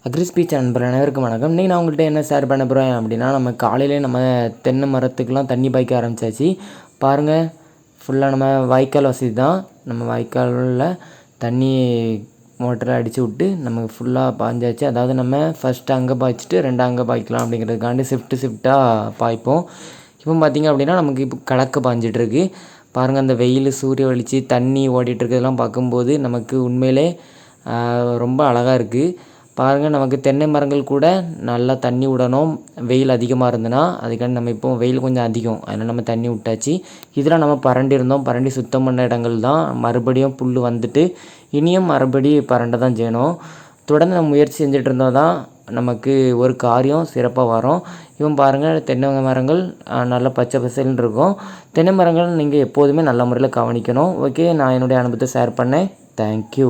அக்ரிஸ்பீச் நண்பர் அனைவருக்கும் வணக்கம். இன்றைக்கி நான் உங்கள்கிட்ட என்ன ஷேர் பண்ண போகிறேன் அப்படின்னா, நம்ம காலையிலே நம்ம தென்னை மரத்துக்கெலாம் தண்ணி பாய்க்க ஆரம்பித்தாச்சு. பாருங்கள், ஃபுல்லாக நம்ம வாய்க்கால் வசதி தான். நம்ம வாய்க்காலில் தண்ணி மோட்டரை அடித்து விட்டு நமக்கு ஃபுல்லாக பாய்ஞ்சாச்சு. அதாவது நம்ம ஃபஸ்ட்டு அங்கே பாய்ச்சிட்டு அங்கே பாய்க்கலாம் அப்படிங்கிறதுக்காண்டி ஷிஃப்ட்டாக பாய்ப்போம். இப்போ பார்த்திங்க அப்படின்னா நமக்கு இப்போ கலக்க பாய்ஞ்சிட்ருக்கு. பாருங்கள், அந்த வெயில் சூரிய வெளிச்சு தண்ணி ஓடிட்டுருக்கிறதெல்லாம் பார்க்கும்போது நமக்கு உண்மையிலே ரொம்ப அழகாக இருக்குது. பாருங்கள், நமக்கு தென்னை மரங்கள் கூட நல்லா தண்ணி விடணும். வெயில் அதிகமாக இருந்ததுன்னா அதுக்காண்டி நம்ம இப்போ வெயில் கொஞ்சம் அதிகம், அதனால் நம்ம தண்ணி விட்டாச்சு. இதில் நம்ம பரண்டி சுத்தம் பண்ண இடங்கள் தான். மறுபடியும் புல் வந்துட்டு இனியும் பரண்ட தான் செய்யணும். தொடர்ந்து நம்ம முயற்சி செஞ்சுட்டு இருந்தால் தான் நமக்கு ஒரு காரியம் சிறப்பாக வரும். இப்போ பாருங்கள், தென்னை மரங்கள் நல்லா பச்சை பசேல்னு இருக்கும். தென்னை மரங்கள் நீங்கள் எப்போதுமே நல்ல முறையில் கவனிக்கணும். ஓகே, நான் என்னுடைய அனுபவத்தை ஷேர் பண்ணேன். தேங்க்யூ.